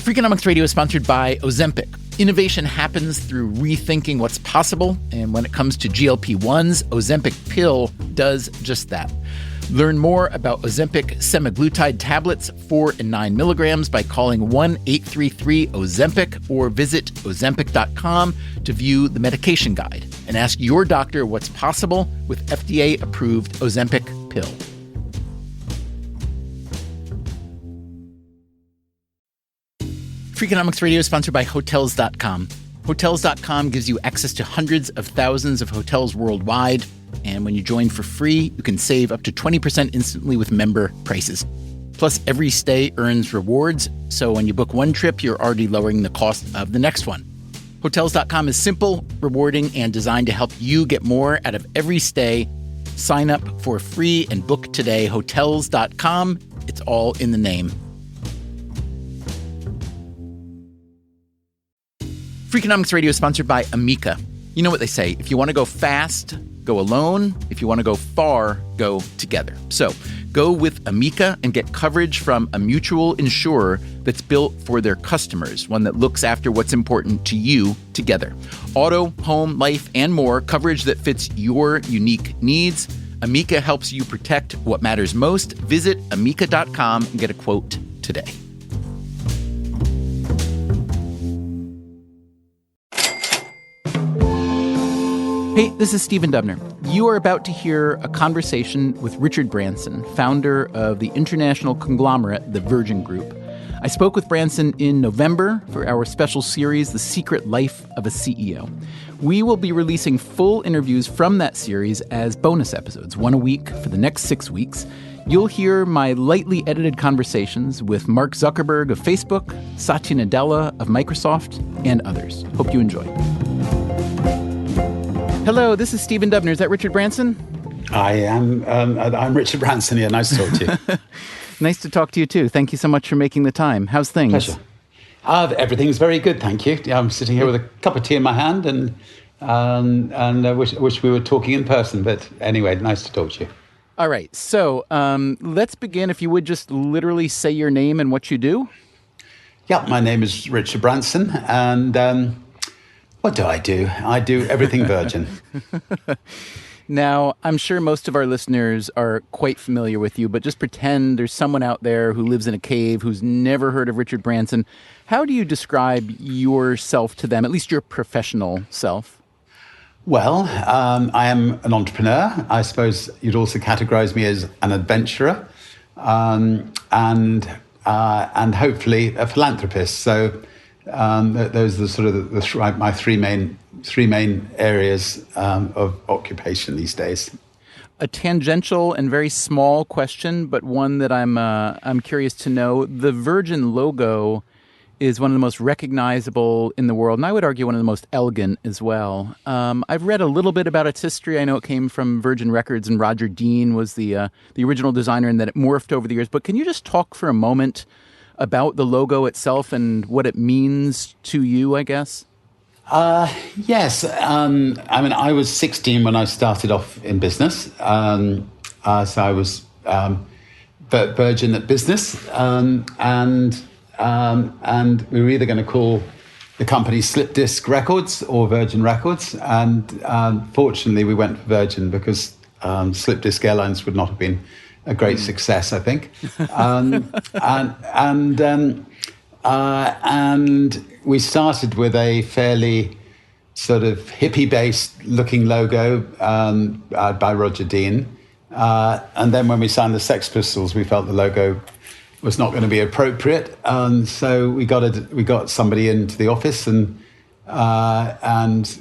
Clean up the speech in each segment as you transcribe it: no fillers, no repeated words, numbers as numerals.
Freakonomics Radio is sponsored by Ozempic. Innovation happens through rethinking what's possible, and when it comes to GLP-1s, Ozempic pill does just that. Learn more about Ozempic semaglutide tablets, 4 and 9 milligrams, by calling 1-833-OZEMPIC or visit Ozempic.com to view the medication guide and ask your doctor what's possible with FDA-approved Ozempic pill. Freakonomics Radio is sponsored by Hotels.com. Hotels.com gives you access to hundreds of thousands of hotels worldwide, and when you join for free, you can save up to 20% instantly with member prices. Plus, every stay earns rewards, so when you book one trip, you're already lowering the cost of the next one. Hotels.com is simple, rewarding, and designed to help you get more out of every stay. Sign up for free and book today. Hotels.com. It's all in the name. Freakonomics Radio is sponsored by Amica. You know what they say, if you want to go fast, go alone. If you want to go far, go together. So go with Amica and get coverage from a mutual insurer that's built for their customers, one that looks after what's important to you together. Auto, home, life, and more, coverage that fits your unique needs. Amica helps you protect what matters most. Visit Amica.com and get a quote today. Hey, this is Stephen Dubner. You are about to hear a conversation with Richard Branson, founder of the international conglomerate, the Virgin Group. I spoke with Branson in November for our special series, The Secret Life of a CEO. We will be releasing full interviews from that series as bonus episodes, one a week for the next 6 weeks. You'll hear my lightly edited conversations with Mark Zuckerberg of Facebook, Satya Nadella of Microsoft, and others. Hope you enjoy. Hello, this is Stephen Dubner. Is that Richard Branson? I am. I'm Richard Branson here. Nice to talk to you. Nice to talk to you, too. Thank you so much for making the time. How's things? Pleasure. Everything's very good, thank you. I'm sitting here with a cup of tea in my hand, and I wish we were talking in person. But anyway, nice to talk to you. All right. So let's begin. If you would just literally say your name and what you do. Yeah, my name is Richard Branson, and what do? I do everything Virgin. Now, I'm sure most of our listeners are quite familiar with you, but just pretend there's someone out there who lives in a cave who's never heard of Richard Branson. How do you describe yourself to them, at least your professional self? Well, I am an entrepreneur. I suppose you'd also categorize me as an adventurer, and hopefully a philanthropist. So those are sort of my three main areas of occupation these days. A tangential and very small question, but one that I'm curious to know. The Virgin logo is one of the most recognizable in the world, and I would argue one of the most elegant as well. I've read a little bit about its history. I know it came from Virgin Records, and Roger Dean was the original designer, and that it morphed over the years. But can you just talk for a moment about the logo itself and what it means to you, I guess? Yes. I mean, I was 16 when I started off in business. So I was Virgin at business. And we were either going to call the company Slip Disc Records or Virgin Records. And fortunately, we went for Virgin because Slip Disc Airlines would not have been a great success, I think. And we started with a fairly sort of hippie-based looking logo by Roger Dean. And then when we signed the Sex Pistols, we felt the logo was not going to be appropriate. So we got somebody into the office and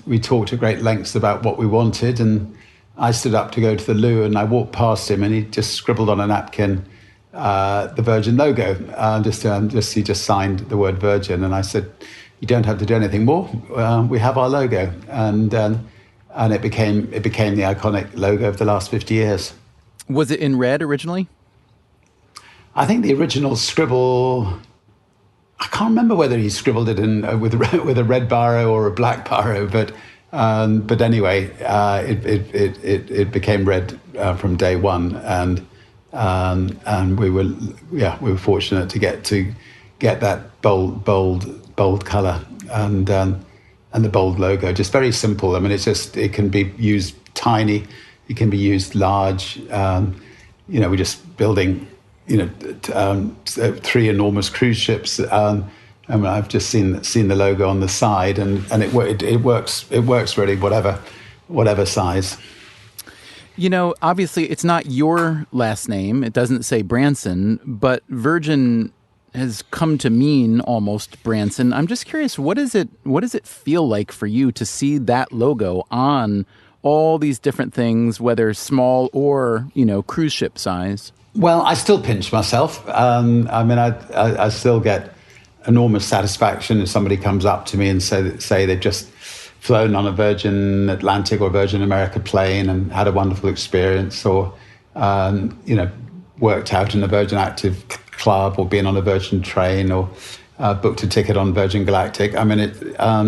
we talked at great lengths about what we wanted. And I stood up to go to the loo, and I walked past him, and he just scribbled on a napkin the Virgin logo. He just signed the word Virgin, and I said, "You don't have to do anything more. We have our logo," and it became the iconic logo of the last 50 years. Was it in red originally? I think the original scribble, I can't remember whether he scribbled it in with a red biro or a black biro, but anyway, it became red from day one, and we were fortunate to get to get that bold color and the bold logo. Just very simple. I mean, it can be used tiny, it can be used large. We're just building, 3 enormous cruise ships. I've just seen the logo on the side, and it works. It works really, whatever size. Obviously, it's not your last name. It doesn't say Branson, but Virgin has come to mean almost Branson. I'm just curious, what does it feel like for you to see that logo on all these different things, whether small or, cruise ship size? Well, I still pinch myself. I still get enormous satisfaction if somebody comes up to me and say they've just flown on a Virgin Atlantic or Virgin America plane and had a wonderful experience, or worked out in a Virgin Active club, or been on a Virgin train, or booked a ticket on Virgin Galactic. I mean, I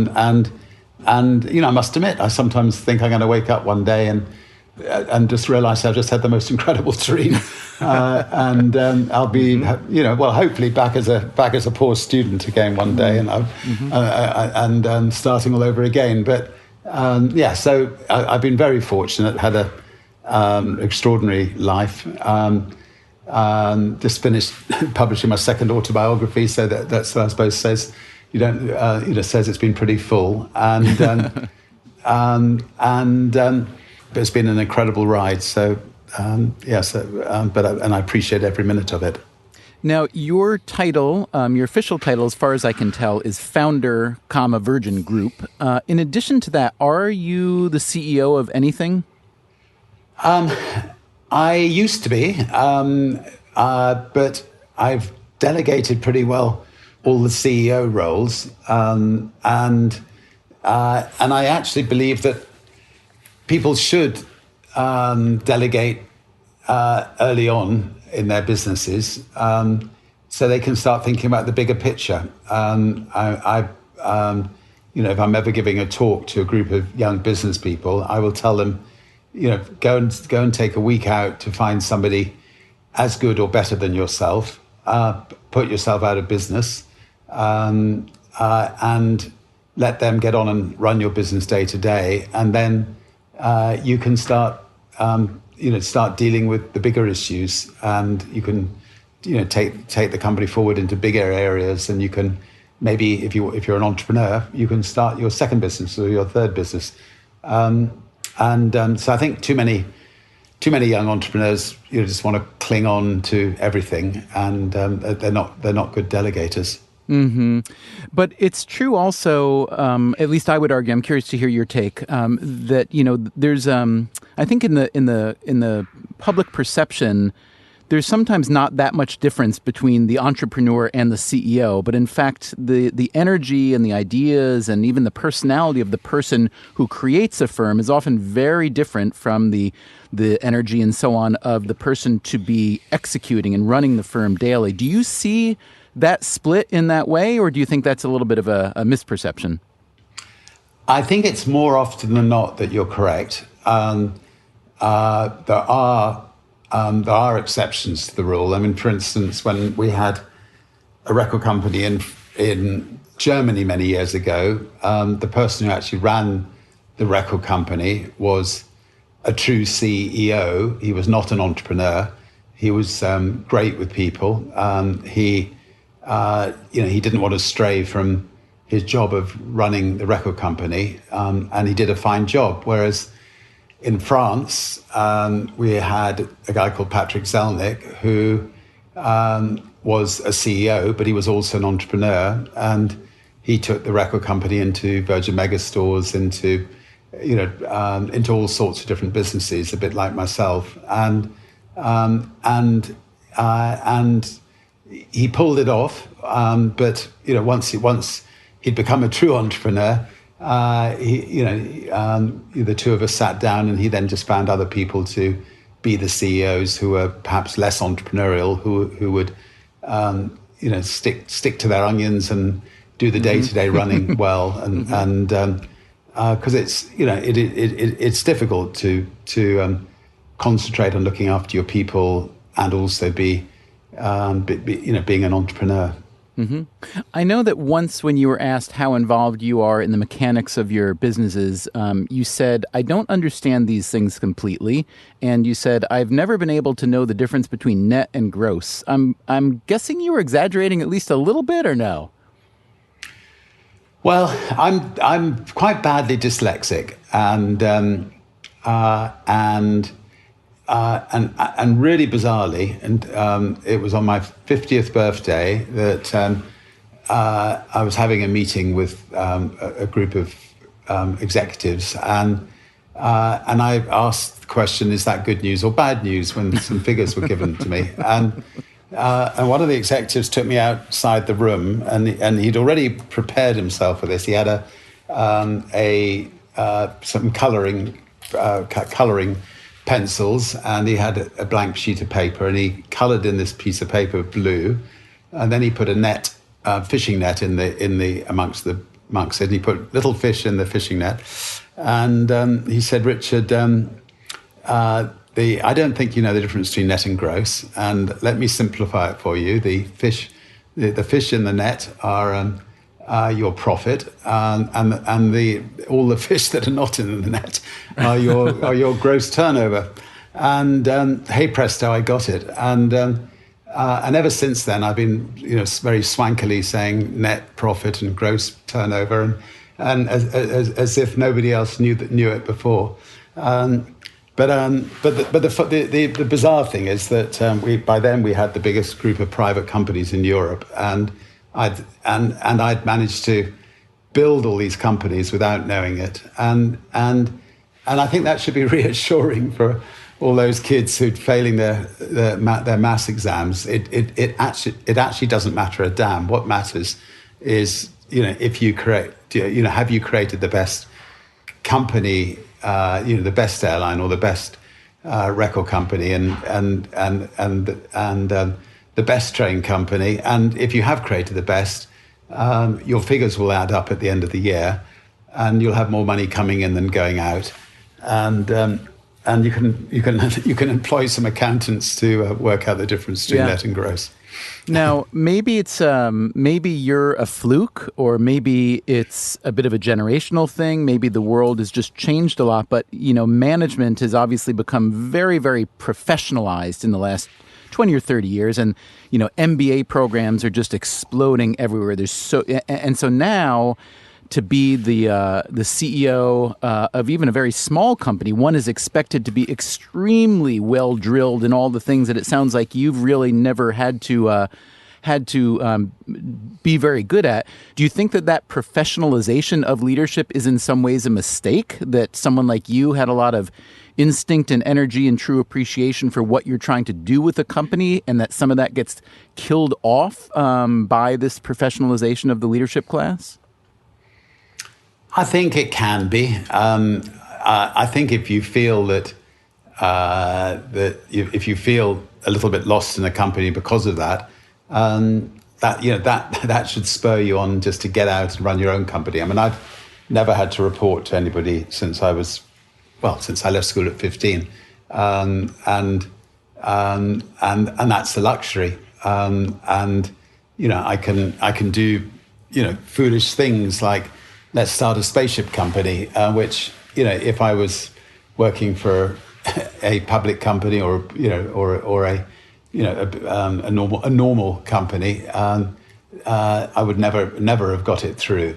must admit, I sometimes think I'm going to wake up one day and just realize I've just had the most incredible dream, and I'll be, hopefully back as a poor student again one day, and starting all over again. But so I've been very fortunate, had a extraordinary life. Just finished publishing my second autobiography, so that's I suppose says you don't says it's been pretty full, and but it's been an incredible ride. So but I appreciate every minute of it. Now, your title, your official title, as far as I can tell, is founder, Virgin Group. In addition to that, are you the CEO of anything? I used to be, but I've delegated pretty well all the CEO roles, and I actually believe that people should delegate early on in their businesses, so they can start thinking about the bigger picture. If I'm ever giving a talk to a group of young business people, I will tell them, go and take a week out to find somebody as good or better than yourself. Put yourself out of business, and let them get on and run your business day to day, and then you can start dealing with the bigger issues, and you can take the company forward into bigger areas, and you can maybe if you're an entrepreneur, you can start your second business or your third business. So I think too many young entrepreneurs just want to cling on to everything, and they're not good delegators. Mm-hmm. But it's true also, at least I would argue, I'm curious to hear your take, that, there's, I think in the public perception, there's sometimes not that much difference between the entrepreneur and the CEO, but in fact, the energy and the ideas and even the personality of the person who creates a firm is often very different from the energy and so on of the person to be executing and running the firm daily. Do you see that split in that way, or do you think that's a little bit of a misperception? I think it's more often than not that you're correct. There are exceptions to the rule. I mean, for instance, when we had a record company in Germany many years ago, the person who actually ran the record company was a true CEO. He was not an entrepreneur. He was great with people. He didn't want to stray from his job of running the record company, and he did a fine job. Whereas in France, we had a guy called Patrick Zelnick, who was a CEO, but he was also an entrepreneur, and he took the record company into Virgin Megastores, into all sorts of different businesses, a bit like myself, and he pulled it off. But once he'd become a true entrepreneur, the two of us sat down, and he then just found other people to be the CEOs who were perhaps less entrepreneurial, who would stick to their onions and do the day-to-day running well, and because it's difficult to concentrate on looking after your people and also being an entrepreneur. Mm-hmm. I know that once when you were asked how involved you are in the mechanics of your businesses, you said, I don't understand these things completely. And you said, I've never been able to know the difference between net and gross. I'm guessing you were exaggerating at least a little bit, or no? Well, I'm quite badly dyslexic, and really bizarrely, and it was on my 50th birthday that I was having a meeting with a group of executives, and I asked the question, "Is that good news or bad news?" When some figures were given to me, and one of the executives took me outside the room, and he'd already prepared himself for this. He had some colouring pencils, and he had a blank sheet of paper, and he coloured in this piece of paper blue, and then he put a fishing net in the amongst it. And he put little fish in the fishing net, and he said, "Richard, I don't think you know the difference between net and gross, and let me simplify it for you. The fish in the net are your profit, and all the fish that are not in the net are your gross turnover." And hey presto, I got it. And ever since then, I've been very swankily saying net profit and gross turnover, and as if nobody else knew it before. But the bizarre thing is that by then we had the biggest group of private companies in Europe, and I'd managed to build all these companies without knowing it, and I think that should be reassuring for all those kids who'd failing their maths exams. It actually doesn't matter a damn. What matters is if you have you created the best company, the best airline or the best record company, and the best train company. And if you have created the best, your figures will add up at the end of the year, and you'll have more money coming in than going out. And you can employ some accountants to work out the difference between net and gross. Now, maybe it's maybe you're a fluke, or maybe it's a bit of a generational thing. Maybe the world has just changed a lot, but management has obviously become very, very professionalized in the last 20 or 30 years, and MBA programs are just exploding everywhere. So now, to be the CEO of even a very small company, one is expected to be extremely well drilled in all the things that it sounds like you've really never had to be very good at. Do you think that professionalization of leadership is in some ways a mistake? That someone like you had a lot of instinct and energy and true appreciation for what you're trying to do with a company, and that some of that gets killed off by this professionalization of the leadership class? I think it can be. I think if you feel that if you feel a little bit lost in a company because of that, that should spur you on just to get out and run your own company. I mean, I've never had to report to anybody since I left school at 15, and that's the luxury. I can do foolish things like, let's start a spaceship company, which, if I was working for a public company or a normal company, I would never have got it through.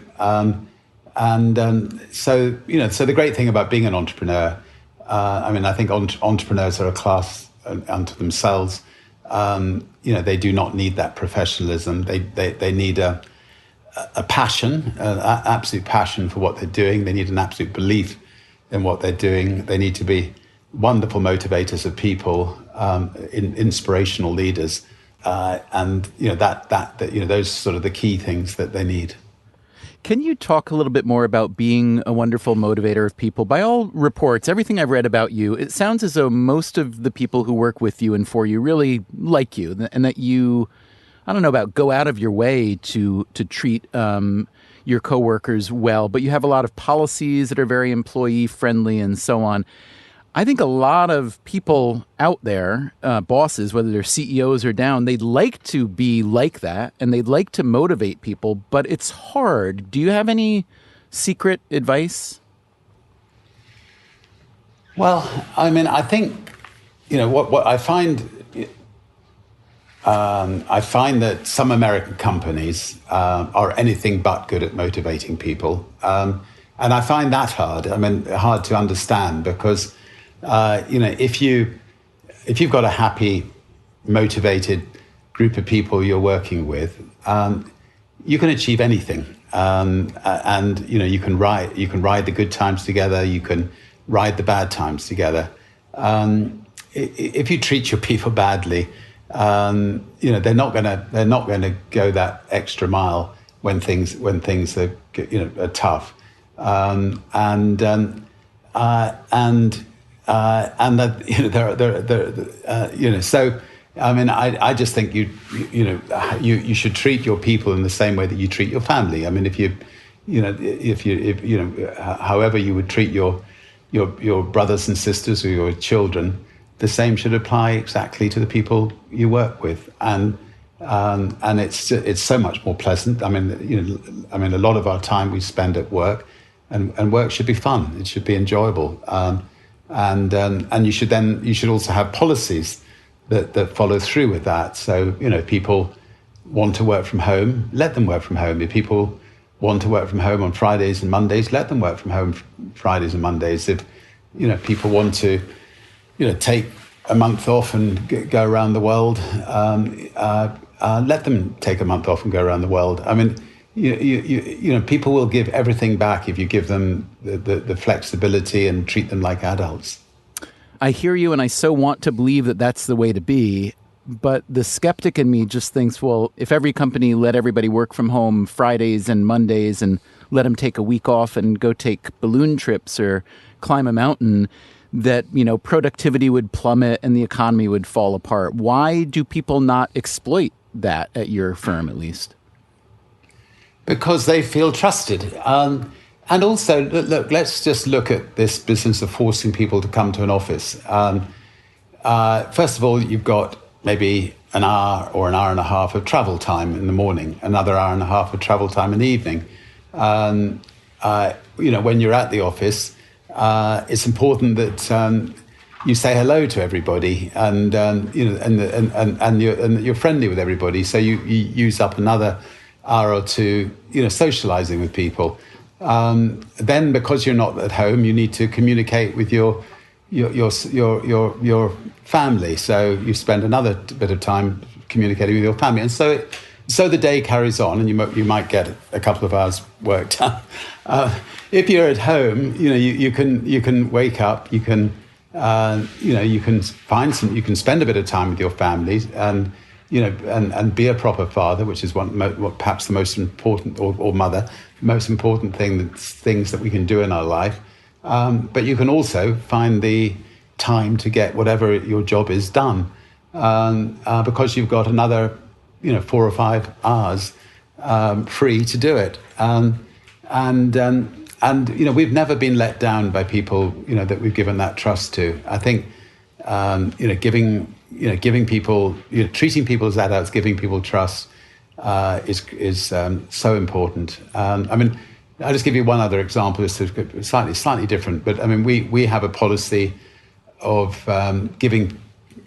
So the great thing about being an entrepreneur, I think entrepreneurs are a class unto themselves. They do not need that professionalism. They need a passion, an absolute passion for what they're doing. They need an absolute belief in what they're doing. They need to be wonderful motivators of people, inspirational leaders, and those sort of the key things that they need. Can you talk a little bit more about being a wonderful motivator of people? By all reports, everything I've read about you, it sounds as though most of the people who work with you and for you really like you, and that you, I don't know about go out of your way to treat your coworkers well, but you have a lot of policies that are very employee friendly and so on. I think a lot of people out there, bosses, whether they're CEOs or down, they'd like to be like that and they'd like to motivate people, but it's hard. Do you have any secret advice? Well, I mean, I think, what I find that some American companies are anything but good at motivating people. And I find that hard. I mean, hard to understand because, if you've got a happy, motivated group of people you're working with, you can achieve anything. And you can ride the good times together. You can ride the bad times together. If you treat your people badly, they're not gonna go that extra mile when things are tough. So I mean, I just think you should treat your people in the same way that you treat your family. I mean, however you would treat your brothers and sisters or your children, the same should apply exactly to the people you work with, and it's so much more pleasant. I mean, a lot of our time we spend at work, and work should be fun. It should be enjoyable, and you should also have policies that follow through with that. So if people want to work from home, let them work from home. If people want to work from home on Fridays and Mondays, let them work from home Fridays and Mondays. If people want to take a month off and go around the world, let them take a month off and go around the world. I mean, people will give everything back if you give them the flexibility and treat them like adults. I hear you, and I so want to believe that that's the way to be. But the skeptic in me just thinks, well, if every company let everybody work from home Fridays and Mondays and let them take a week off and go take balloon trips or climb a mountain, that, productivity would plummet and the economy would fall apart. Why do people not exploit that at your firm, at least? Because they feel trusted. And also, look, let's just look at this business of forcing people to come to an office. First of all, you've got maybe an hour or an hour and a half of travel time in the morning, another hour and a half of travel time in the evening. When you're at the office, it's important that you say hello to everybody, and you're friendly with everybody. So you use up another hour or two, socializing with people. Then, because you're not at home, you need to communicate with your family. So you spend another bit of time communicating with your family, and so the day carries on, and you might get a couple of hours work done. If you're at home, you can wake up, you can spend a bit of time with your family, and be a proper father, which is what perhaps the most important, or mother, the most important things that we can do in our life. But you can also find the time to get whatever your job is done, because you've got another 4 or 5 hours free to do it. And we've never been let down by people that we've given that trust to. I think giving people, treating people as adults, giving people trust is so important. I'll just give you one other example. It's slightly different, but we have a policy of giving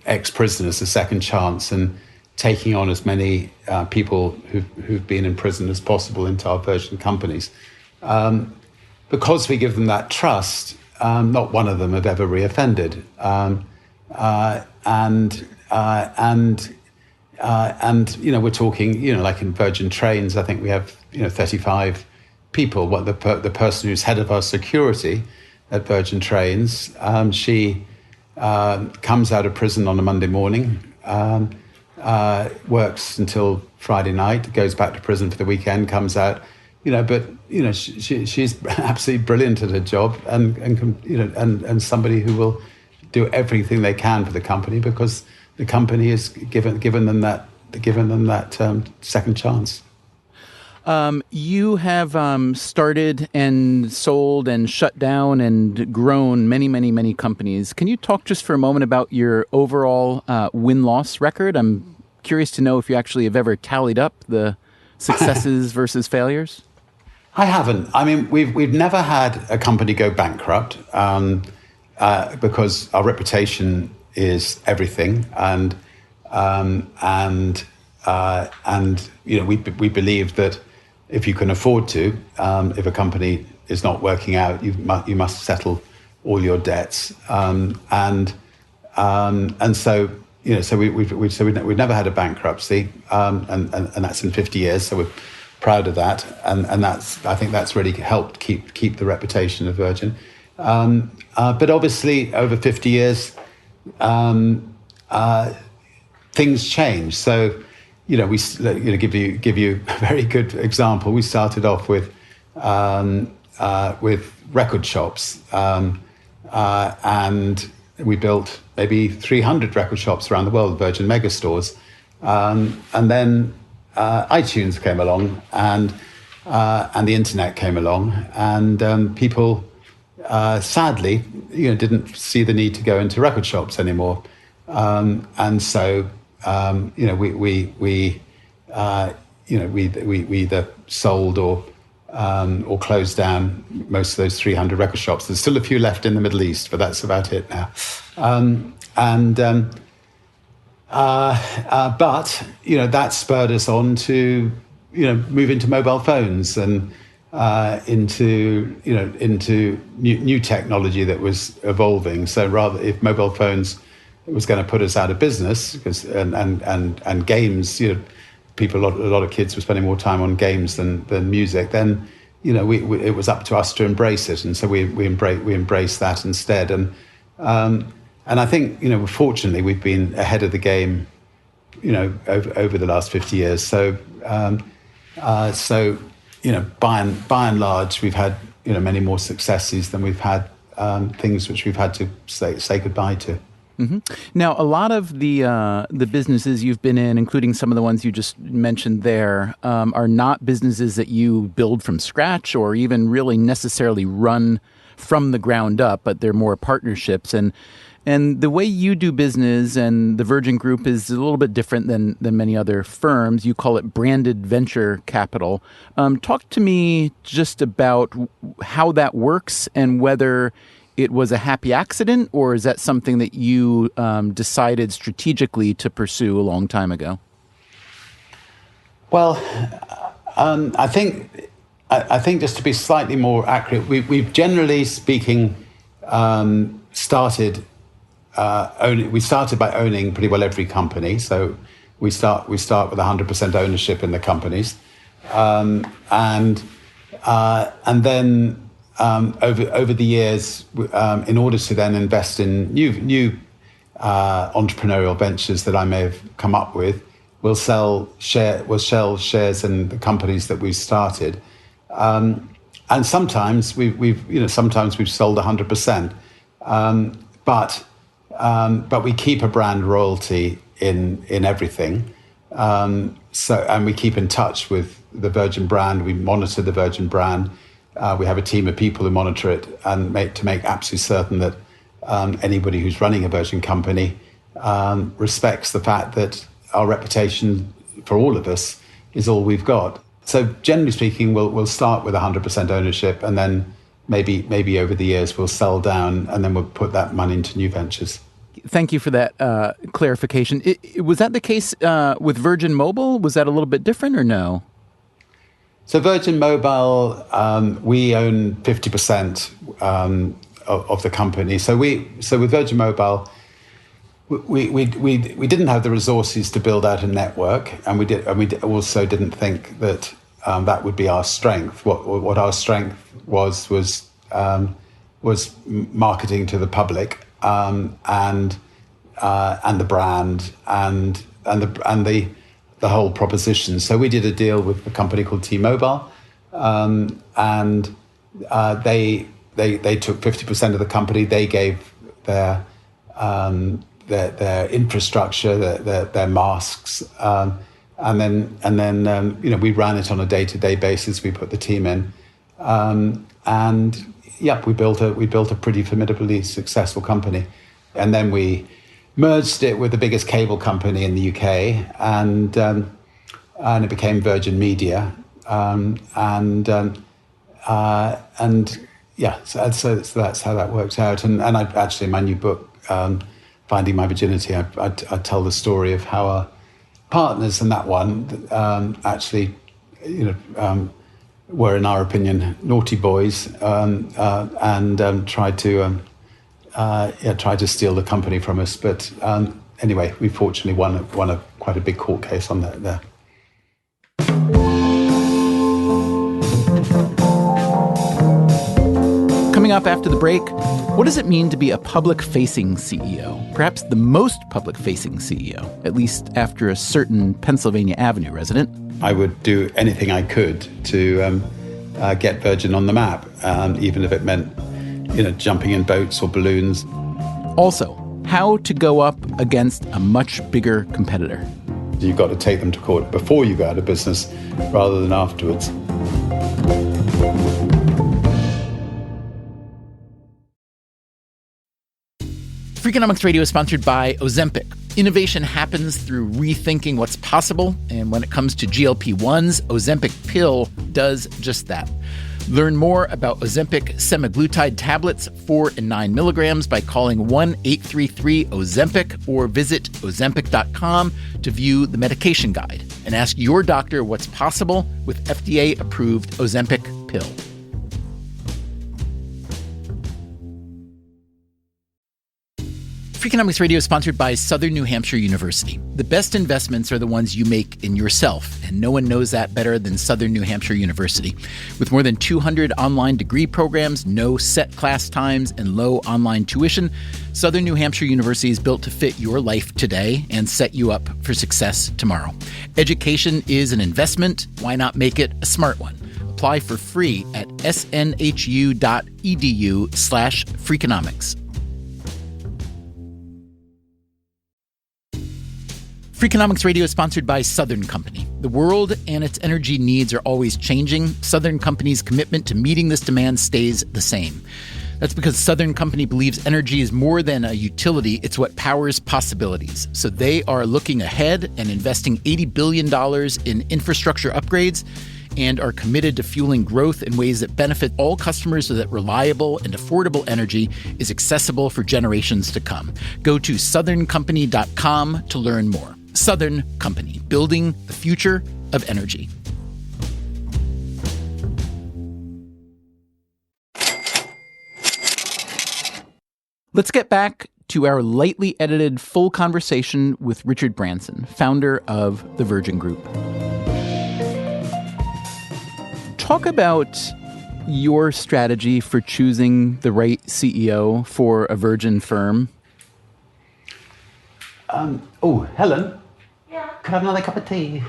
ex-prisoners a second chance and taking on as many people who've been in prison as possible into our Virgin companies. Because we give them that trust, not one of them have ever reoffended. We're talking, like in Virgin Trains, I think we have 35 people. What the person who's head of our security at Virgin Trains, she comes out of prison on a Monday morning, works until Friday night, goes back to prison for the weekend, comes out, she's absolutely brilliant at her job, and somebody who will do everything they can for the company because the company has given them that second chance. You have started and sold and shut down and grown many, many, many companies. Can you talk just for a moment about your overall win-loss record? I'm curious to know if you actually have ever tallied up the successes versus failures. I haven't. I mean, we've never had a company go bankrupt because our reputation is everything, and we believe that if you can afford to, if a company is not working out, you must settle all your debts, and so we've never had a bankruptcy, and that's in 50 years. So we're proud of that, and I think that's really helped keep the reputation of Virgin. But obviously, over 50 years, things change. So, give you a very good example. We started off with record shops, and we built maybe 300 record shops around the world, Virgin megastores, and then iTunes came along, and the internet came along, and people sadly, didn't see the need to go into record shops anymore, and so we either sold or closed down most of those 300 record shops. There's still a few left in the Middle East, but that's about it now. But that spurred us on to move into mobile phones and into new technology that was evolving. So rather, if mobile phones was going to put us out of business, because and games, a lot of kids were spending more time on games than music, then it was up to us to embrace it, and so we embraced that instead. And I think, fortunately, we've been ahead of the game, over the last 50 years. So, by and large, we've had, many more successes than we've had things which we've had to say goodbye to. Mm-hmm. Now, a lot of the businesses you've been in, including some of the ones you just mentioned there, are not businesses that you build from scratch or even really necessarily run from the ground up, but they're more partnerships. And the way you do business and the Virgin Group is a little bit different than many other firms. You call it branded venture capital. Talk to me just about how that works and whether it was a happy accident, or is that something that you decided strategically to pursue a long time ago? Well, I think just to be slightly more accurate, we've generally speaking started by owning pretty well every company. So we start with 100% ownership in the companies, and then over the years, in order to then invest in new entrepreneurial ventures that I may have come up with, we'll sell shares in the companies that we've started, and sometimes we've sold 100%, but we keep a brand royalty in everything. And we keep in touch with the Virgin brand. We monitor the Virgin brand. We have a team of people who monitor it and make absolutely certain that anybody who's running a Virgin company respects the fact that our reputation for all of us is all we've got. So generally speaking, we'll start with 100% ownership, and then maybe over the years we'll sell down, and then we'll put that money into new ventures. Thank you for that clarification. Was that the case with Virgin Mobile? Was that a little bit different or no? So Virgin Mobile, we own 50% of the company. So with Virgin Mobile, we didn't have the resources to build out a network, and we also didn't think that that would be our strength. What our strength was marketing to the public, and the brand and the whole proposition. So we did a deal with a company called T-Mobile, and they took 50% of the company. They gave their infrastructure, their masks, then we ran it on a day-to-day basis. We put the team in, we built a pretty formidably successful company, and then we merged it with the biggest cable company in the UK, and it became Virgin Media, so that's how that worked out. And I actually, in my new book, Finding My Virginity, I tell the story of how our partners in that one were, in our opinion, naughty boys, and tried to steal the company from us. But anyway, we fortunately won quite a big court case on that there. Coming up after the break, what does it mean to be a public-facing CEO? Perhaps the most public-facing CEO, at least after a certain Pennsylvania Avenue resident. I would do anything I could to get Virgin on the map, even if it meant, jumping in boats or balloons. Also, how to go up against a much bigger competitor. You've got to take them to court before you go out of business rather than afterwards. Freakonomics Radio is sponsored by Ozempic. Innovation happens through rethinking what's possible, and when it comes to GLP-1s, Ozempic pill does just that. Learn more about Ozempic semaglutide tablets, 4 and 9 milligrams, by calling 1-833-OZEMPIC or visit Ozempic.com to view the medication guide and ask your doctor what's possible with FDA-approved Ozempic pill. Freakonomics Radio is sponsored by Southern New Hampshire University. The best investments are the ones you make in yourself, and no one knows that better than Southern New Hampshire University. With more than 200 online degree programs, no set class times, and low online tuition, Southern New Hampshire University is built to fit your life today and set you up for success tomorrow. Education is an investment. Why not make it a smart one? Apply for free at snhu.edu/Freakonomics. Freakonomics Radio is sponsored by Southern Company. The world and its energy needs are always changing. Southern Company's commitment to meeting this demand stays the same. That's because Southern Company believes energy is more than a utility, it's what powers possibilities. So they are looking ahead and investing $80 billion in infrastructure upgrades and are committed to fueling growth in ways that benefit all customers so that reliable and affordable energy is accessible for generations to come. Go to southerncompany.com to learn more. Southern Company, building the future of energy. Let's get back to our lightly edited full conversation with Richard Branson, founder of the Virgin Group. Talk about your strategy for choosing the right CEO for a Virgin firm. Helen? Yeah. Could I have another cup of tea?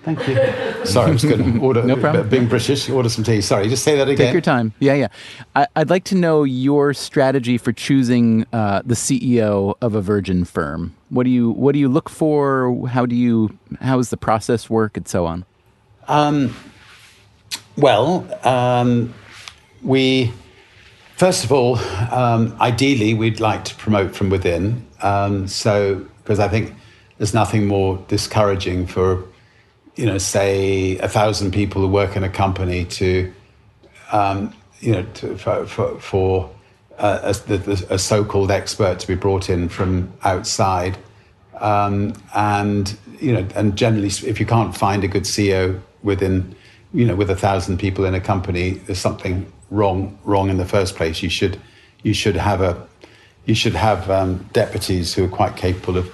Thank you. Sorry, I was going to order, no problem. Being British, order some tea. Sorry, just say that again. Take your time. Yeah. I'd like to know your strategy for choosing the CEO of a Virgin firm. What do you look for? How does the process work, and so on? We first of all, ideally, we'd like to promote from within. Because I think there's nothing more discouraging for, say 1,000 people who work in a company for a so-called expert to be brought in from outside, and generally, if you can't find a good CEO within, with 1,000 people in a company, there's something wrong in the first place. You should have deputies who are quite capable of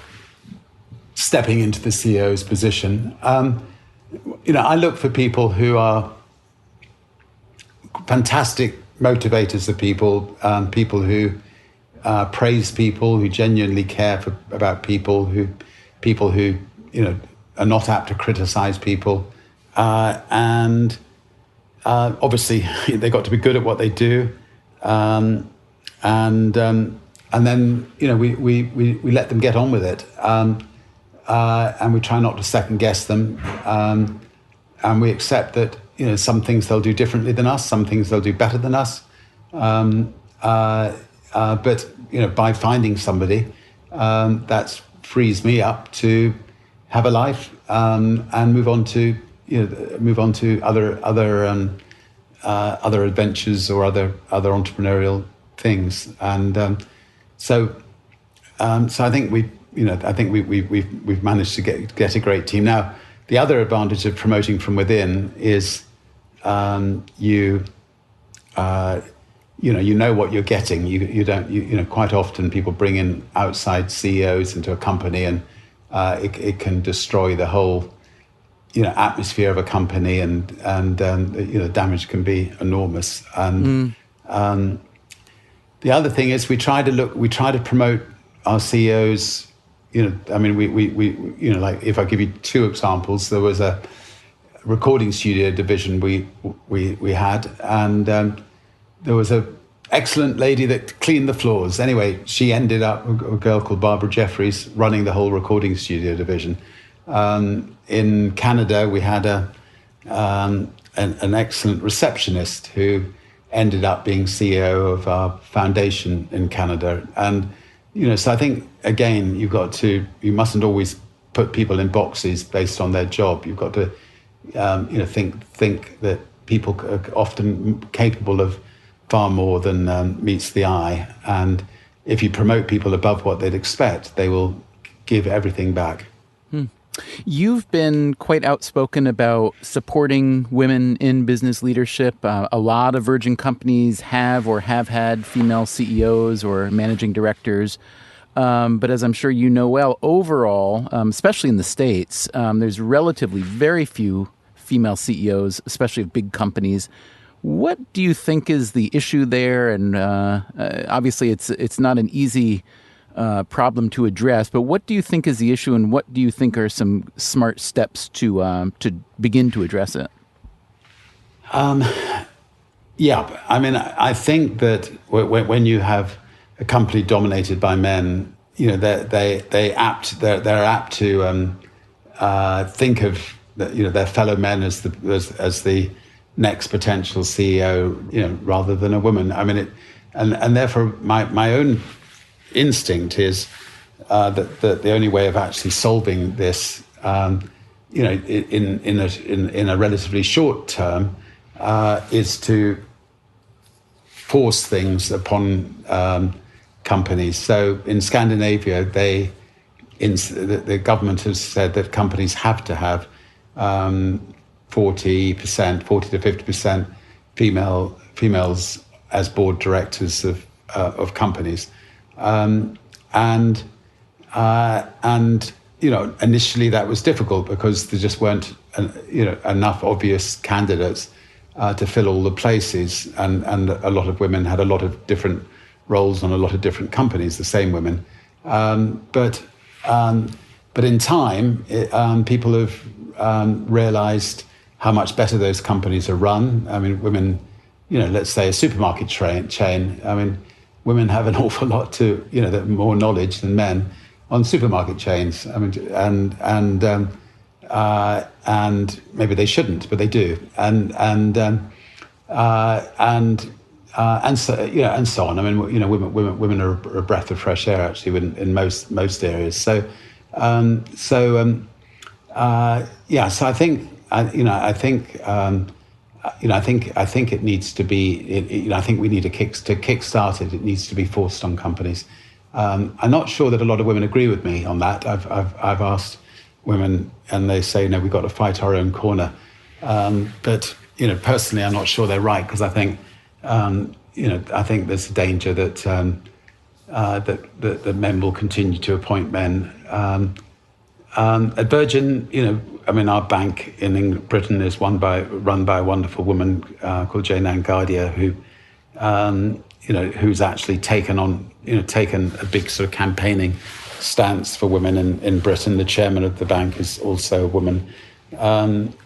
stepping into the CEO's position. I look for people who are fantastic motivators of people, people who praise people, who genuinely care about people who are not apt to criticize people, and obviously they've got to be good at what they do, and then we let them get on with it. and we try not to second guess them, and we accept that some things they'll do differently than us, some things they'll do better than us. But by finding somebody that frees me up to have a life and move on to other adventures or other entrepreneurial things. And so I think we've managed to get a great team. Now, the other advantage of promoting from within is you know what you're getting. You don't quite often people bring in outside CEOs into a company, and it can destroy the whole atmosphere of a company, and damage can be enormous. And the other thing is we try to promote our CEOs. We like, if I give you two examples, there was a recording studio division we had, and there was a excellent lady that cleaned the floors. Anyway, she ended up, a girl called Barbara Jeffries, running the whole recording studio division. In Canada, we had an excellent receptionist who ended up being CEO of our foundation in Canada. And so I think, again, you mustn't always put people in boxes based on their job. You've got to think that people are often capable of far more than meets the eye. And if you promote people above what they'd expect, they will give everything back. You've been quite outspoken about supporting women in business leadership. A lot of Virgin companies have or have had female CEOs or managing directors. But as I'm sure you know well, overall, especially in the States, there's relatively very few female CEOs, especially of big companies. What do you think is the issue there? And obviously, it's not an easy problem to address. But what do you think is the issue, and what do you think are some smart steps to begin to address it? I think that when you have a company dominated by men, they're apt to think of their fellow men as the next potential CEO, rather than a woman. And therefore my own instinct is that the only way of actually solving this, in a relatively short term, is to force things upon companies. So in Scandinavia, the government has said that companies have to have 40 to 50% females as board directors of companies. Initially that was difficult because there just weren't enough obvious candidates to fill all the places, and a lot of women had a lot of different roles on a lot of different companies, the same women. But in time, people have realized how much better those companies are run. Women, let's say a supermarket chain. Women have an awful lot more knowledge than men on supermarket chains. And maybe they shouldn't, but they do. And so on. Women are a breath of fresh air actually in most areas. So I think it needs to be. I think we need to kickstart it. It needs to be forced on companies. I'm not sure that a lot of women agree with me on that. I've asked women, and they say, no, we've got to fight our own corner. But personally, I'm not sure they're right, because I think there's a danger that men will continue to appoint men. At Virgin, our bank in Britain is run by a wonderful woman called Jane Ann Gardier, who's actually taken a big sort of campaigning stance for women in Britain. The chairman of the bank is also a woman, and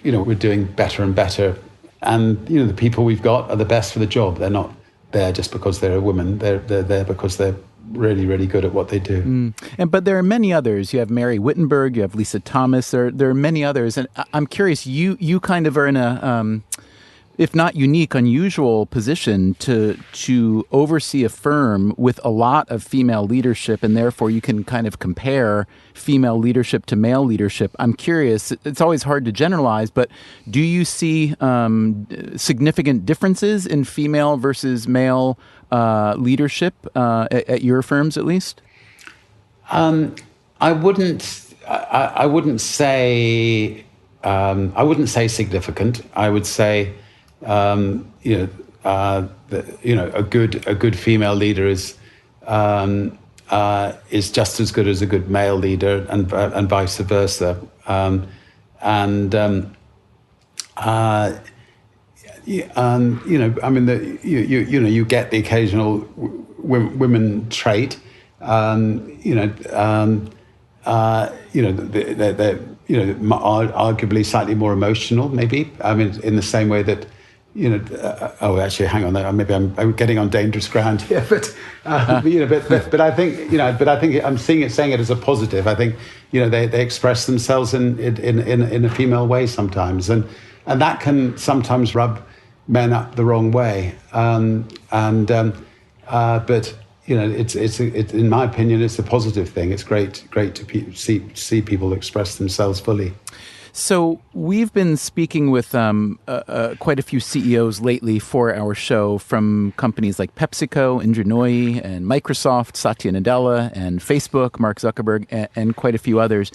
we're doing better and better. And the people we've got are the best for the job. They're not there just because they're a woman. They're there because they're really, really good at what they do. But there are many others. You have Mary Wittenberg, you have Lisa Thomas. There are many others, and I'm curious. You kind of are in a if not unique, unusual position to oversee a firm with a lot of female leadership, and therefore you can kind of compare female leadership to male leadership. I'm curious, it's always hard to generalize, but do you see significant differences in female versus male leadership at your firms, at least? I wouldn't say significant. I would say a good female leader is just as good as a good male leader, and vice versa. You get the occasional women trait. They're arguably slightly more emotional, maybe. I mean, in the same way that, actually, hang on, maybe I'm getting on dangerous ground here. But I think, I'm saying it as a positive. I think, they express themselves in a female way sometimes, and that can sometimes rub men up the wrong way. But it's in my opinion, it's a positive thing. It's great to see people express themselves fully. So we've been speaking with quite a few CEOs lately for our show, from companies like PepsiCo, Ingenuity, and Microsoft, Satya Nadella, and Facebook, Mark Zuckerberg, and quite a few others.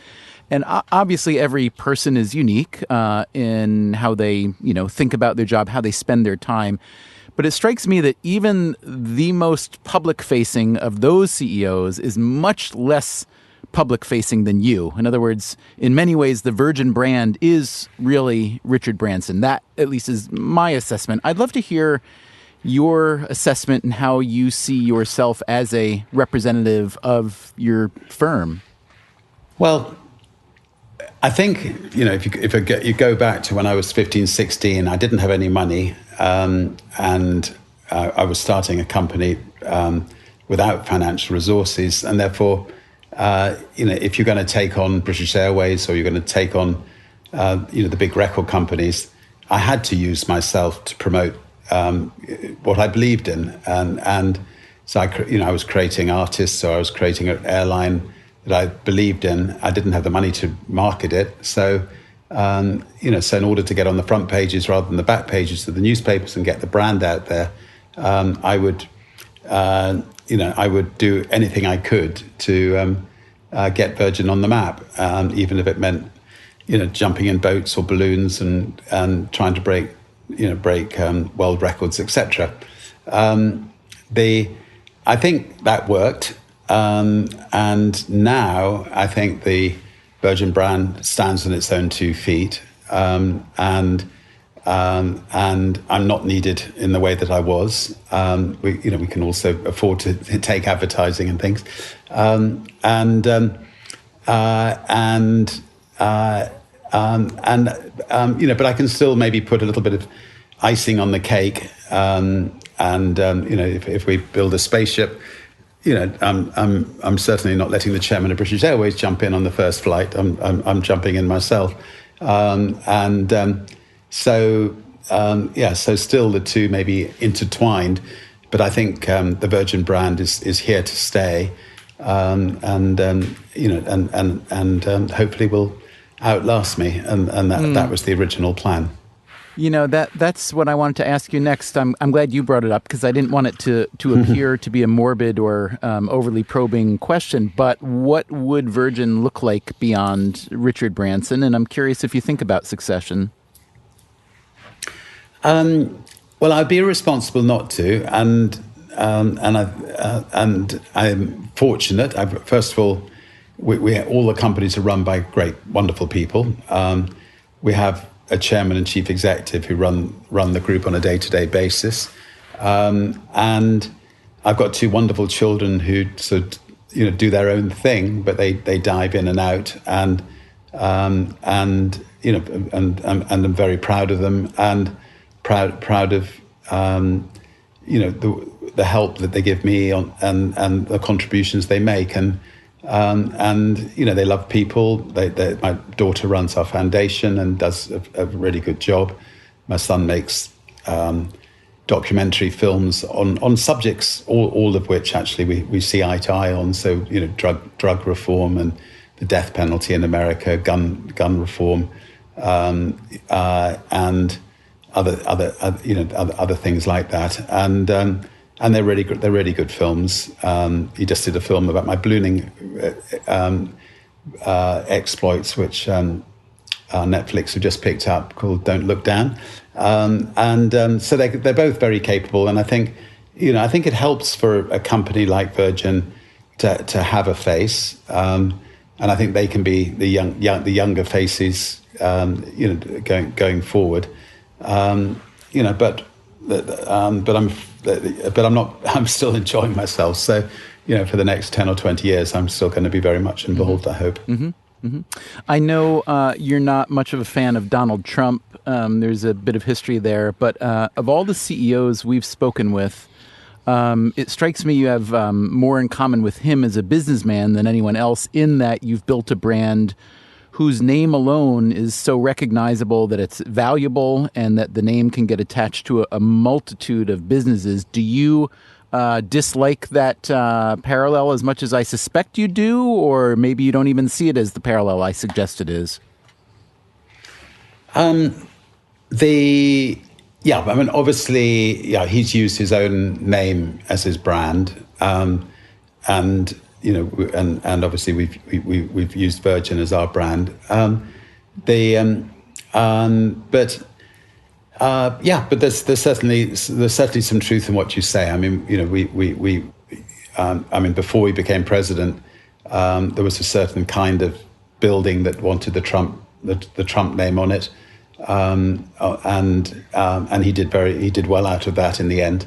And obviously, every person is unique in how they, think about their job, how they spend their time. But it strikes me that even the most public-facing of those CEOs is much less public-facing than you. In other words, in many ways, the Virgin brand is really Richard Branson. That, at least, is my assessment. I'd love to hear your assessment and how you see yourself as a representative of your firm. Well, I think, if you go back to when I was 15, 16, I didn't have any money, and I was starting a company without financial resources, and therefore, if you're going to take on British Airways or you're going to take on, the big record companies, I had to use myself to promote what I believed in, and so I was creating artists, or I was creating an airline that I believed in. I didn't have the money to market it, so so in order to get on the front pages rather than the back pages of the newspapers and get the brand out there, I would do anything I could to get Virgin on the map, even if it meant, jumping in boats or balloons and trying to break world records, etc. I think that worked, and now I think the Virgin brand stands on its own 2 feet, and I'm not needed in the way that I was. We can also afford to take advertising and things, but I can still maybe put a little bit of icing on the cake. If we build a spaceship, I'm certainly not letting the chairman of British Airways jump in on the first flight. I'm jumping in myself, So still the two may be intertwined, but I think the Virgin brand is here to stay, and hopefully will outlast me, and that was the original plan. That's what I wanted to ask you next. I'm glad you brought it up, because I didn't want it to appear to be a morbid or overly probing question. But what would Virgin look like beyond Richard Branson? And I'm curious if you think about succession. Well, I'd be irresponsible not to, and I'm fortunate. First of all, we all the companies are run by great, wonderful people. We have a chairman and chief executive who run the group on a day-to-day basis, and I've got 2 wonderful children who sort of, do their own thing, but they dive in and out, and I'm very proud of them, and proud of the the help that they give me and the contributions they make, and they love people. My daughter runs our foundation and does a really good job. My son makes documentary films on subjects, all of which actually we see eye to eye on. So drug reform and the death penalty in America, gun reform, and other things like that. And they're really good films. He just did a film about my ballooning exploits, which Netflix have just picked up, called "Don't Look Down." So they're both very capable, and I think it helps for a company like Virgin to have a face, and I think they can be the younger faces, going forward, but I'm still enjoying myself. So, for the next 10 or 20 years, I'm still going to be very much involved, I hope. Mm-hmm. Mm-hmm. I know you're not much of a fan of Donald Trump. There's a bit of history there. But of all the CEOs we've spoken with, it strikes me you have more in common with him as a businessman than anyone else, in that you've built a brand whose name alone is so recognizable that it's valuable and that the name can get attached to a multitude of businesses. Do you dislike that parallel as much as I suspect you do, or maybe you don't even see it as the parallel I suggest it is? Obviously, he's used his own name as his brand, and obviously we've used Virgin as our brand. But there's certainly some truth in what you say. I mean, before we became president, there was a certain kind of building that wanted the Trump name on it, and he did well out of that in the end.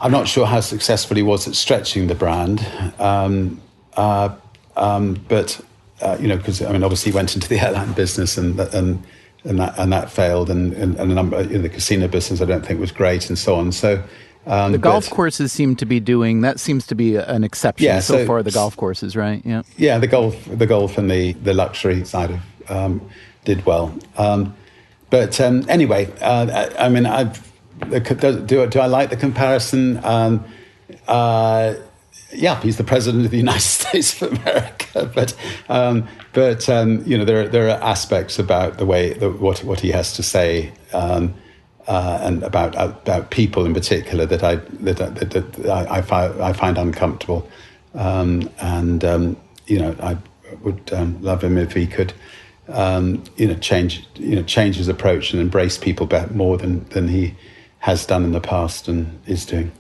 I'm not sure how successful he was at stretching the brand, but because obviously he went into the airline business and that failed, and a number in the casino business I don't think was great, and so on. So the golf courses seem to be that seems to be an exception. Yeah, so far the golf courses, right? Yeah. Yeah, the golf and the luxury side of did well. But anyway, do I like the comparison? He's the president of the United States of America, but there are aspects about the way what he has to say, and about people in particular that I find uncomfortable, I would love him if he could change his approach and embrace people more than he has done in the past and is doing.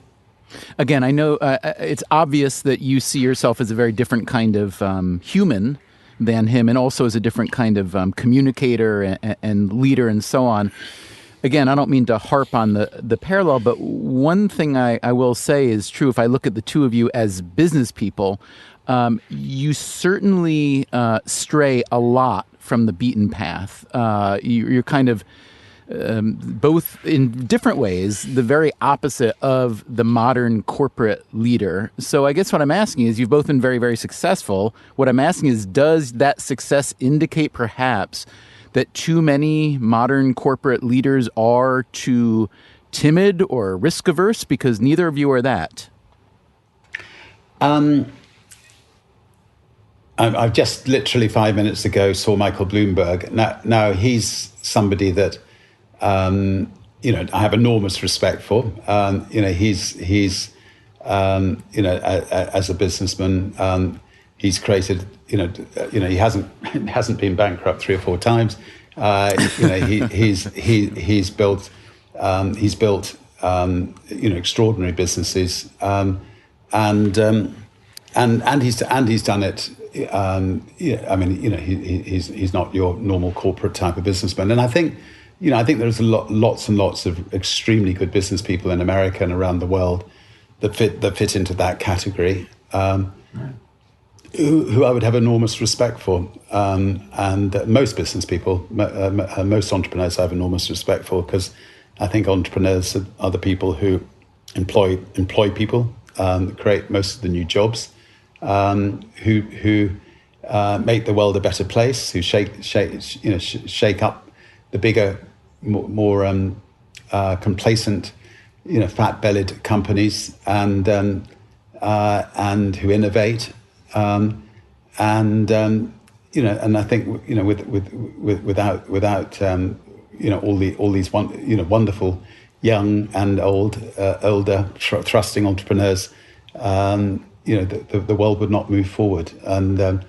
Again, I know it's obvious that you see yourself as a very different kind of human than him, and also as a different kind of communicator and leader and so on. Again, I don't mean to harp on the parallel, but one thing I will say is true. If I look at the two of you as business people, you certainly stray a lot from the beaten path. You're kind of both in different ways, the very opposite of the modern corporate leader. So I guess what I'm asking is, you've both been very, very successful. What I'm asking is, does that success indicate perhaps that too many modern corporate leaders are too timid or risk averse? Because neither of you are that. I've just literally 5 minutes ago saw Michael Bloomberg. Now he's somebody that I have enormous respect for. He's as a businessman, he's created. He hasn't been bankrupt 3 or 4 times. He's built extraordinary businesses, and he's done it. He's not your normal corporate type of businessman, and I think there's lots and lots of extremely good business people in America and around the world that fit into that category, who I would have enormous respect for, and most business people, most entrepreneurs I have enormous respect for, because I think entrepreneurs are the people who employ people, create most of the new jobs, who make the world a better place, who shake up the bigger, more complacent, fat-bellied companies, and who innovate, and I think without all these wonderful young and older thrusting entrepreneurs, the world would not move forward. And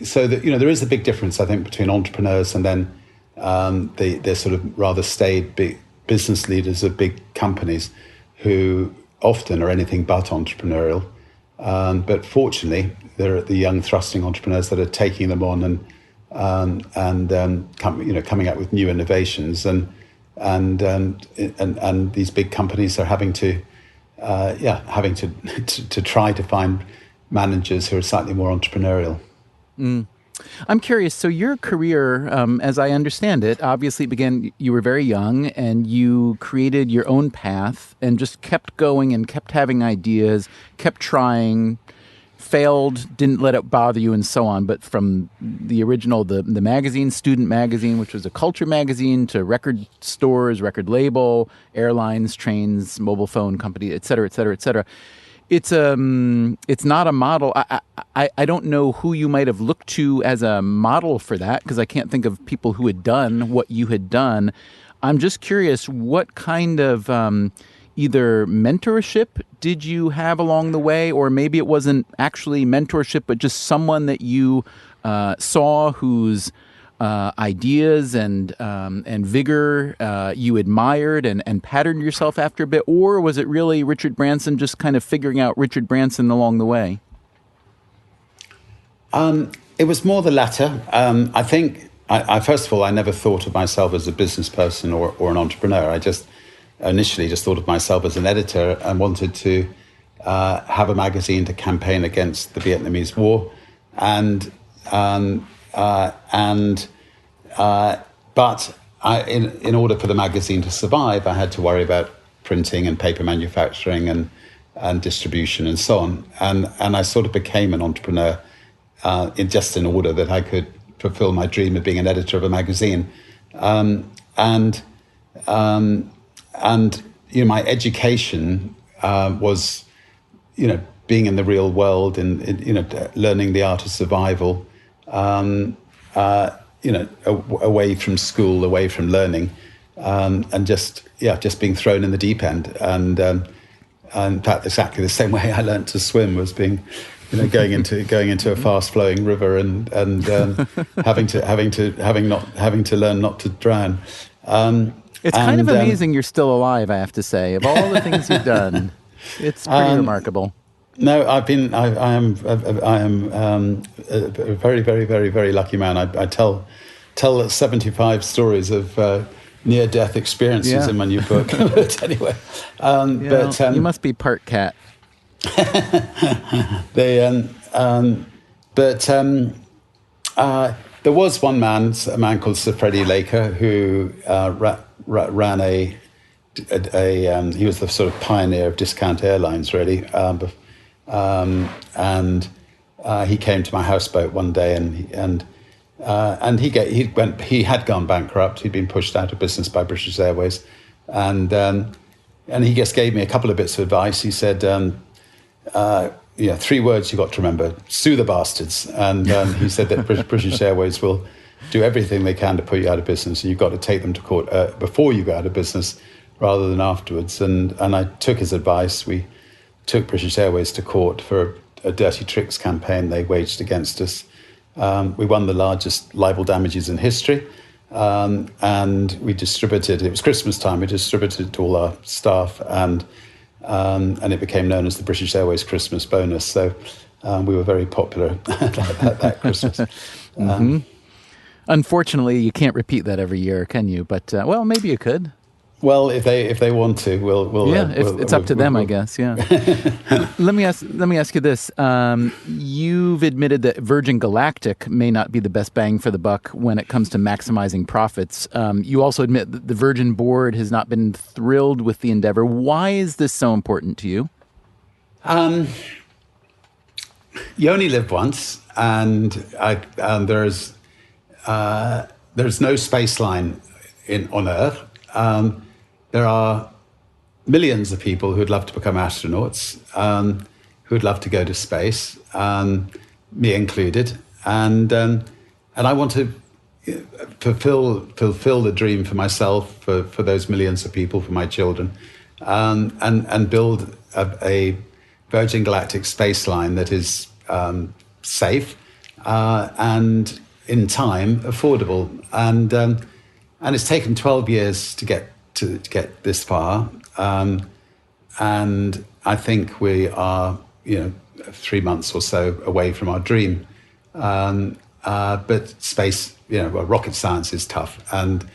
so there is a big difference, I think, between entrepreneurs and then the sort of rather staid big business leaders of big companies who often are anything but entrepreneurial. But fortunately, there are the young thrusting entrepreneurs that are taking them on and coming up with new innovations, and these big companies are having to try to find managers who are slightly more entrepreneurial. I'm curious. So your career, as I understand it, obviously began, you were very young and you created your own path and just kept going and kept having ideas, kept trying, failed, didn't let it bother you and so on. But from the original, the magazine, Student Magazine, which was a culture magazine, to record stores, record label, airlines, trains, mobile phone company, et cetera, et cetera, et cetera. It's not a model. I don't know who you might have looked to as a model for that, because I can't think of people who had done what you had done. I'm just curious, what kind of either mentorship did you have along the way, or maybe it wasn't actually mentorship, but just someone that you saw whose ideas and vigor you admired and patterned yourself after a bit, or was it really Richard Branson just kind of figuring out Richard Branson along the way? It was more the latter. I think, I first of all, I never thought of myself as a business person or an entrepreneur. I just initially thought of myself as an editor and wanted to have a magazine to campaign against the Vietnamese War, but in order for the magazine to survive, I had to worry about printing and paper manufacturing and distribution and so on. And I sort of became an entrepreneur in order that I could fulfill my dream of being an editor of a magazine. And my education was, being in the real world and learning the art of survival. Away from school, away from learning, and just being thrown in the deep end. And in fact, exactly the same way I learned to swim was being, going into a fast-flowing river and having to learn not to drown. It's kind of amazing you're still alive, I have to say. Of all the things you've done, it's pretty remarkable. No, I am a very, very, very, very lucky man. I tell 75 stories of near-death experiences in my new book. But anyway, you must be part cat. There was a man called Sir Freddie Laker, who ran he was the sort of pioneer of discount airlines, really. He came to my houseboat one day, and he had gone bankrupt. He'd been pushed out of business by British Airways, and he just gave me a couple of bits of advice. He said, 3 words you got to remember: sue the bastards. And he said that British Airways will do everything they can to put you out of business, and you've got to take them to court before you go out of business rather than afterwards. And I took his advice. We took British Airways to court for a dirty tricks campaign they waged against us. We won the largest libel damages in history, and we distributed, it was Christmas time, we distributed to all our staff, and it became known as the British Airways Christmas bonus. So we were very popular that Christmas. Unfortunately, you can't repeat that every year, can you? But, well, maybe you could. Well, if they want to, we'll it's up to them, I guess. Yeah. Let me ask you this: you've admitted that Virgin Galactic may not be the best bang for the buck when it comes to maximizing profits. You also admit that the Virgin board has not been thrilled with the endeavor. Why is this so important to you? You only live once, and there's no space line on Earth. There are millions of people who'd love to become astronauts, who'd love to go to space, me included, and I want to fulfill the dream for myself, for those millions of people, for my children, and build a Virgin Galactic space line that is safe and in time affordable, and it's taken 12 years to get this far, and I think we are 3 months or so away from our dream. But space, rocket science is tough, and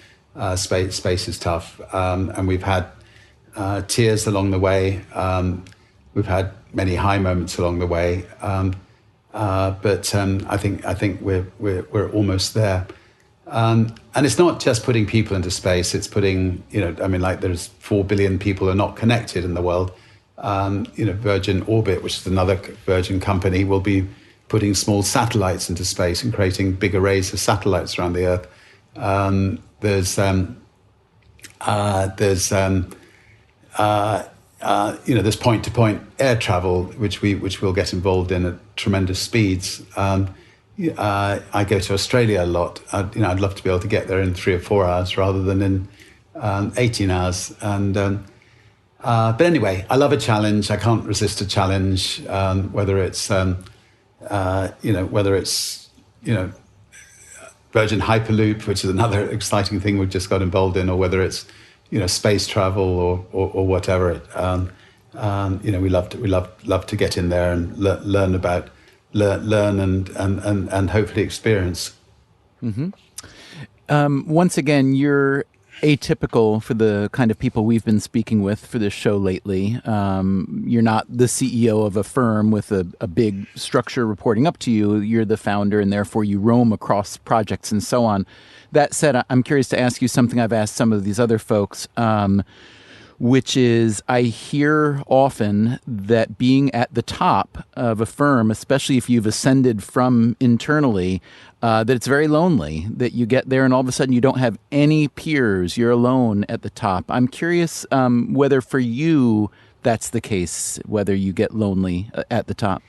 space is tough, and we've had tears along the way. We've had many high moments along the way, but I think we're almost there. And it's not just putting people into space; it's putting, there's 4 billion people are not connected in the world. Virgin Orbit, which is another Virgin company, will be putting small satellites into space and creating big arrays of satellites around the Earth. There's point-to-point air travel, which we'll get involved in at tremendous speeds. I go to Australia a lot. I'd love to be able to get there in 3 or 4 hours rather than in 18 hours. And but anyway, I love a challenge. I can't resist a challenge. Whether it's Virgin Hyperloop, which is another exciting thing we've just got involved in, or whether it's space travel or whatever. We love to get in there and learn and hopefully experience. Mm-hmm. Once again, you're atypical for the kind of people we've been speaking with for this show lately. You're not the CEO of a firm with a big structure reporting up to you. You're the founder, and therefore you roam across projects and so on. That said, I'm curious to ask you something I've asked some of these other folks, which is I hear often that being at the top of a firm, especially if you've ascended from internally, that it's very lonely, that you get there and all of a sudden you don't have any peers. You're alone at the top. I'm curious whether for you that's the case, whether you get lonely at the top.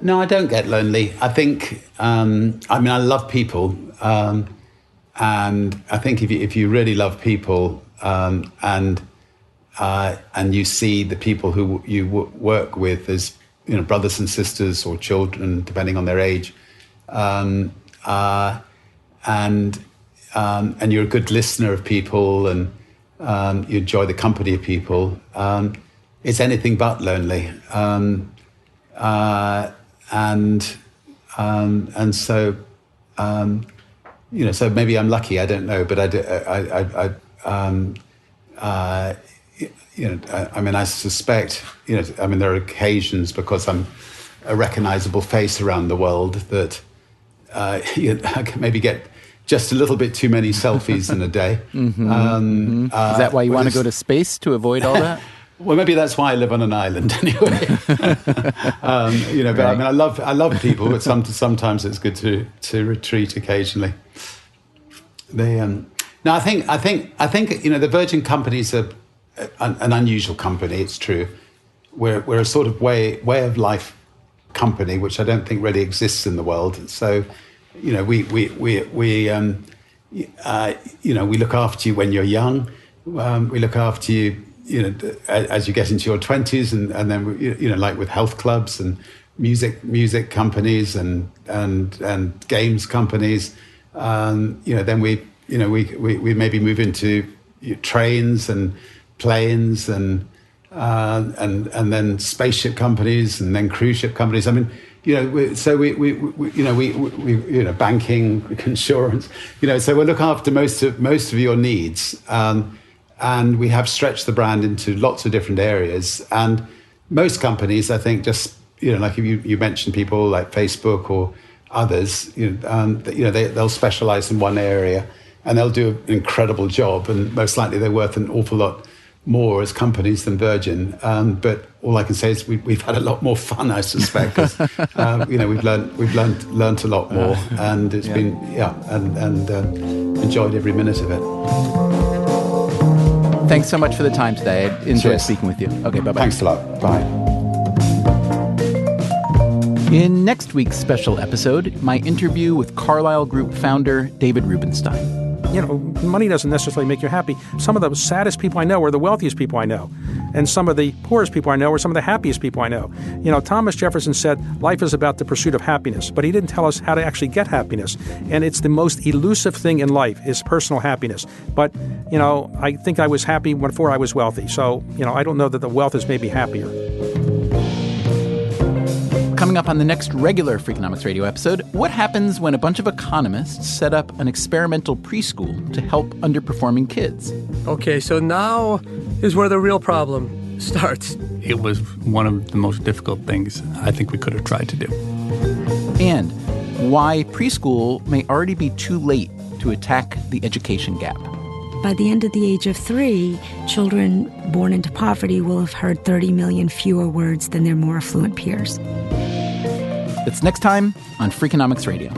No, I don't get lonely. I think, I love people. And I think if you really love people and you see the people who you work with as brothers and sisters or children, depending on their age, and you're a good listener of people and you enjoy the company of people, it's anything but lonely. So so maybe I'm lucky. I don't know, but I suspect, there are occasions because I'm a recognizable face around the world that I can maybe get just a little bit too many selfies in a day. Mm-hmm. Is that why you want to go to space, to avoid all that? Well, maybe that's why I live on an island anyway. But right. I love people, but sometimes it's good to retreat occasionally. I think the Virgin companies are an unusual company. It's true. We're a sort of way of life company, which I don't think really exists in the world. So, we look after you when you're young. We look after you, as you get into your 20s, and then like with health clubs and music companies and games companies. Then we maybe move into trains and planes and then spaceship companies and then cruise ship companies. So we banking, insurance. So we look after most of your needs. And we have stretched the brand into lots of different areas. And most companies, I think, just, like if you mentioned people like Facebook or others, they'll specialize in one area and they'll do an incredible job. And most likely they're worth an awful lot more as companies than Virgin. But all I can say is we've had a lot more fun, I suspect, because we've learned a lot more, and it's been enjoyed every minute of it. Thanks so much for the time today. I enjoyed speaking with you. Okay, bye-bye. Thanks a lot. Bye. In next week's special episode, my interview with Carlyle Group founder David Rubenstein. Money doesn't necessarily make you happy. Some of the saddest people I know are the wealthiest people I know. And some of the poorest people I know are some of the happiest people I know. Thomas Jefferson said life is about the pursuit of happiness, but he didn't tell us how to actually get happiness. And it's the most elusive thing in life is personal happiness. But, I think I was happy before I was wealthy. So, I don't know that the wealth has made me happier. Coming up on the next regular Freakonomics Radio episode, what happens when a bunch of economists set up an experimental preschool to help underperforming kids? Okay, so now is where the real problem starts. It was one of the most difficult things I think we could have tried to do. And why preschool may already be too late to attack the education gap. By the end of the age of 3, children born into poverty will have heard 30 million fewer words than their more affluent peers. It's next time on Freakonomics Radio.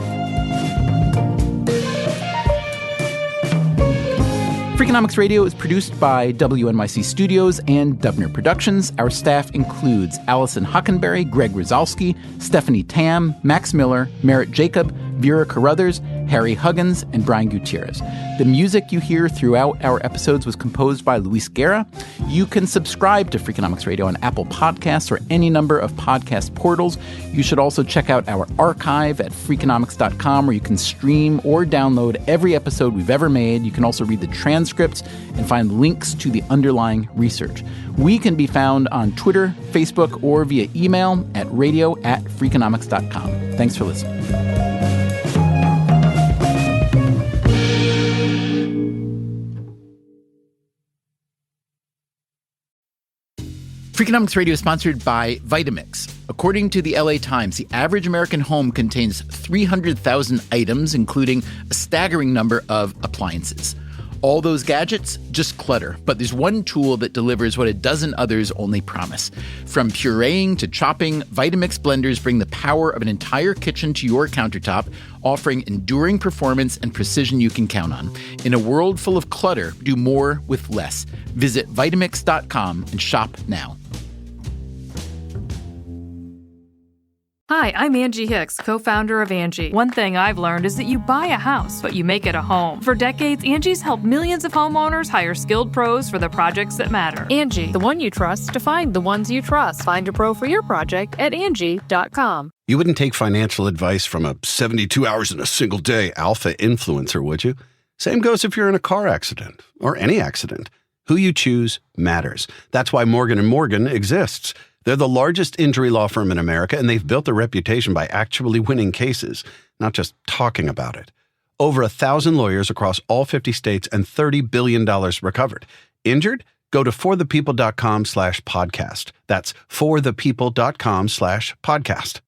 Freakonomics Radio is produced by WNYC Studios and Dubner Productions. Our staff includes Allison Hockenberry, Greg Rozalski, Stephanie Tam, Max Miller, Merritt Jacob, Vera Carruthers, Harry Huggins, and Brian Gutierrez. The music you hear throughout our episodes was composed by Luis Guerra. You can subscribe to Freakonomics Radio on Apple Podcasts or any number of podcast portals. You should also check out our archive at Freakonomics.com, where you can stream or download every episode we've ever made. You can also read the transcripts and find links to the underlying research. We can be found on Twitter, Facebook, or via email at radio@Freakonomics.com. Thanks for listening. Freakonomics Radio is sponsored by Vitamix. According to the LA Times, the average American home contains 300,000 items, including a staggering number of appliances. All those gadgets, just clutter. But there's one tool that delivers what a dozen others only promise. From pureeing to chopping, Vitamix blenders bring the power of an entire kitchen to your countertop, offering enduring performance and precision you can count on. In a world full of clutter, do more with less. Visit Vitamix.com and shop now. Hi, I'm Angie Hicks, co-founder of Angie. One thing I've learned is that you buy a house, but you make it a home. For decades, Angie's helped millions of homeowners hire skilled pros for the projects that matter. Angie, the one you trust to find the ones you trust. Find a pro for your project at Angie.com. You wouldn't take financial advice from a 72 hours in a single day alpha influencer, would you? Same goes if you're in a car accident or any accident. Who you choose matters. That's why Morgan & Morgan exists. They're the largest injury law firm in America, and they've built a reputation by actually winning cases, not just talking about it. Over 1,000 lawyers across all 50 states and $30 billion recovered. Injured? Go to forthepeople.com/podcast. That's forthepeople.com/podcast.